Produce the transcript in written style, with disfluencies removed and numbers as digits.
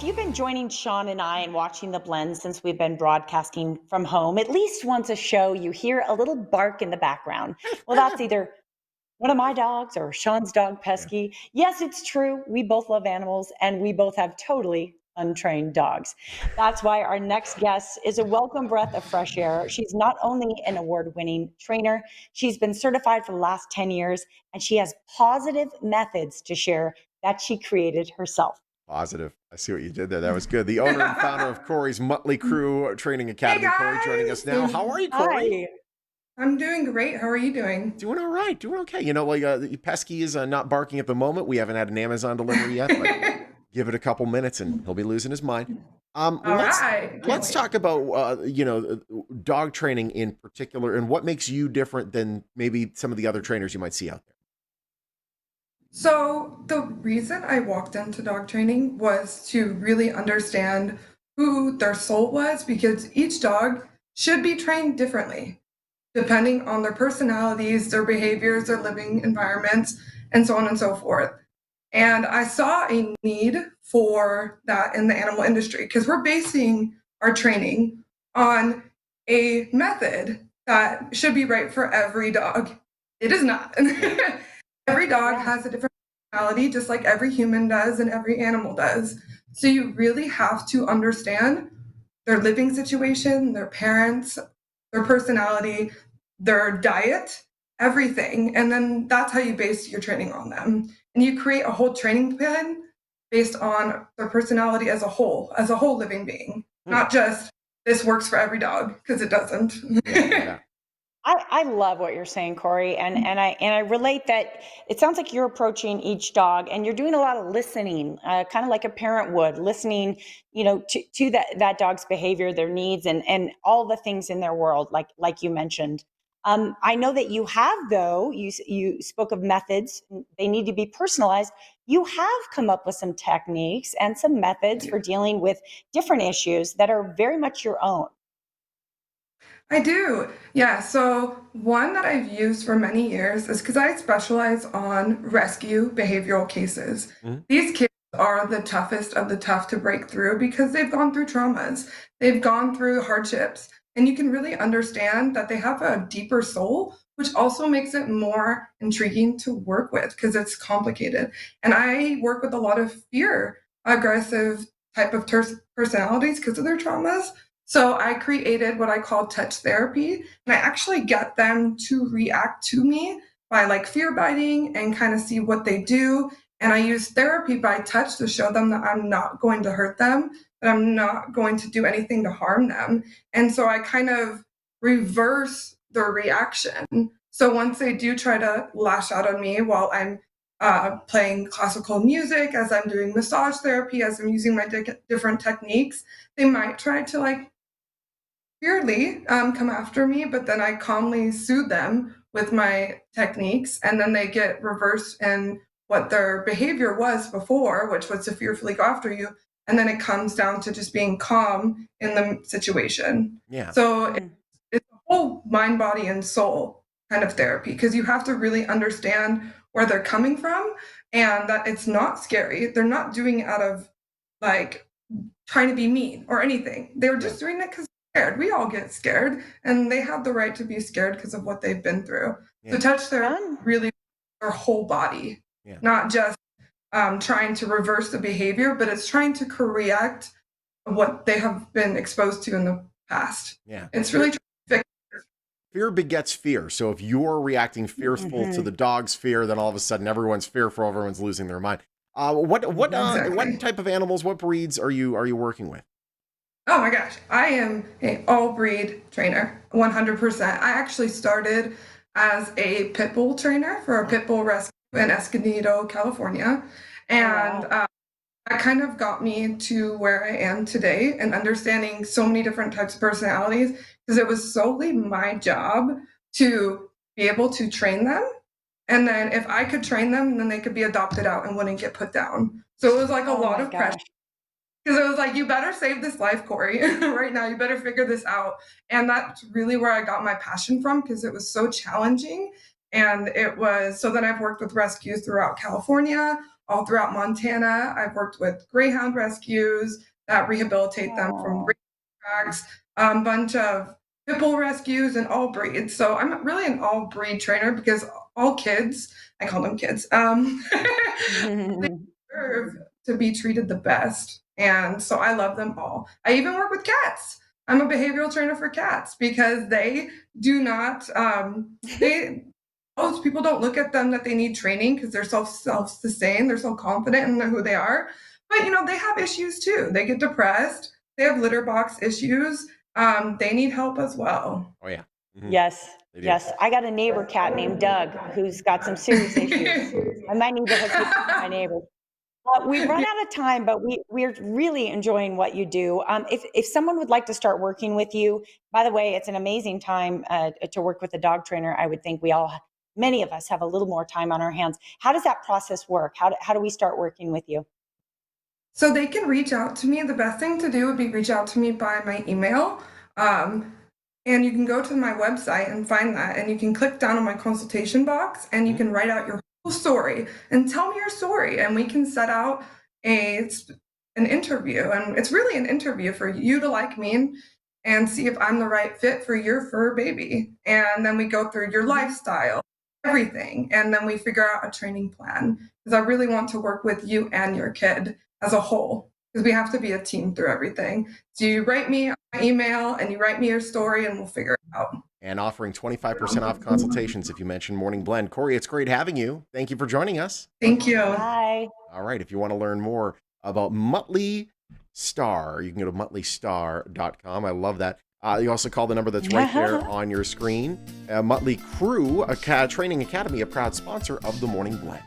if you've been joining Sean and I and watching The Blend since we've been broadcasting from home, at least once a show, you hear a little bark in the background. Well, that's either one of my dogs or Sean's dog, Yeah. Pesky. Yes, it's true. We both love animals and we both have totally untrained dogs. That's why our next guest is a welcome breath of fresh air. She's not only an award winning trainer, she's been certified for the last 10 years, and she has positive methods to share that she created herself. Positive. I see what you did there. That was good. The owner and founder of Corey's Muttley Crew Training Hey Academy. Corey joining us now. guys! How are you, Corey? Hi. I'm doing great. How are you doing? Doing all right. Doing okay. You know, Pesky is not barking at the moment. We haven't had an Amazon delivery yet, but give it a couple minutes and he'll be losing his mind. All Let's right. Can't let's wait. talk about dog training in particular and what makes you different than maybe some of the other trainers you might see out there. So, the reason I walked into dog training was to really understand who their soul was because each dog should be trained differently, depending on their personalities, their behaviors, their living environments, and so on and so forth. And I saw a need for that in the animal industry because we're basing our training on a method that should be right for every dog. It is not. Every dog Yeah. has a different personality, just like every human does and every animal does. So you really have to understand their living situation, their parents, their personality, their diet, everything. And then that's how you base your training on them. And you create a whole training plan based on their personality as a whole living being, Hmm. not just this works for every dog, because it doesn't. Yeah. I love what you're saying, Corey, and I relate that it sounds like you're approaching each dog and you're doing a lot of listening, kind of like a parent would, listening, to that dog's behavior, their needs, and all the things in their world, like you mentioned. I know that you have, though, you spoke of methods; they need to be personalized. You have come up with some techniques and some methods for dealing with different issues that are very much your own. I do. Yeah. So, one that I've used for many years is because I specialize on rescue behavioral cases. Mhm. These kids are the toughest of the tough to break through because they've gone through traumas, they've gone through hardships, and you can really understand that they have a deeper soul, which also makes it more intriguing to work with because it's complicated. And I work with a lot of fear aggressive type of personalities because of their traumas. So I created what I call touch therapy, and I actually get them to react to me by like fear biting and kind of see what they do. And I use therapy by touch to show them that I'm not going to hurt them, that I'm not going to do anything to harm them. And so I kind of reverse their reaction. So once they do try to lash out on me while I'm playing classical music, as I'm doing massage therapy, as I'm using my different techniques, they might try to like weirdly come after me, but then I calmly soothe them with my techniques, and then they get reversed in what their behavior was before, which was to fearfully go after you. And then it comes down to just being calm in the situation. Yeah. So Mm. it's a whole mind, body, and soul kind of therapy because you have to really understand where they're coming from and that it's not scary. They're not doing it out of like trying to be mean or anything. They were Yeah. just doing it because scared. We all get scared, and they have the right to be scared because of what they've been through. So Yeah. touch therapy Fun. really their whole body, Yeah. not just trying to reverse the behavior, but it's trying to correct what they have been exposed to in the past. Yeah. It's really trying to fix. Fear begets fear. So if you're reacting fearful to Mhm. the dog's fear, then all of a sudden everyone's fearful, everyone's losing their mind. What Exactly. type of animals, what breeds are you working with? Oh my gosh, I am a all breed trainer, 100%. I actually started as a pit bull trainer for a Oh, pit bull rescue in Escondido, California. Oh, And wow. that kind of got me to where I am today and understanding so many different types of personalities because it was solely my job to be able to train them. And then if I could train them, then they could be adopted out and wouldn't get put down. So it was like a Oh lot my of pressure gosh. because it was like, you better save this life, Corey, right now. You better figure this out. And that's really where I got my passion from because it was so challenging. And it was so then I've worked with rescues throughout California, all throughout Montana. I've worked with greyhound rescues that rehabilitate them from Oh, tracks, a bunch of pit bull rescues and all breeds. So I'm really an all breed trainer because all kids, I call them kids, deserve to be treated the best. And so I love them all. I even work with cats. I'm a behavioral trainer for cats because they do not, most people don't look at them that they need training because they're self-sustained, they're so confident in who they are. But they have issues too. They get depressed, they have litter box issues. They need help as well. Oh yeah. Mhm. yes, They do. yes. I got a neighbor cat named Doug who's got some serious issues. I might need to hook you up with my neighbor. We've run out of time, but we're really enjoying what you do. If someone would like to start working with you, by the way, it's an amazing time to work with a dog trainer. I would think many of us have a little more time on our hands. How does that process work? How do we start working with you? So they can reach out to me. The best thing to do would be reach out to me by my email. Um, and you can go to my website and find that. And you can click down on my consultation box and you can write out your whole story and tell me your story. And we can set out a an interview. And it's really an interview for you to like me and see if I'm the right fit for your fur baby. And then we go through your lifestyle, everything. And then we figure out a training plan because I really want to work with you and your kid as a whole because we have to be a team through everything. So you write me my email and you write me your story and we'll figure it out. And offering 25% off consultations if you mention Morning Blend. Corey, it's great having you. Thank you for joining us. Thank you. Bye. All right. If you want to learn more about Muttley Star, you can go to muttlystar.com. I love that. You also call the number that's right there on your screen. Muttley Crew, training academy, a proud sponsor of the Morning Blend.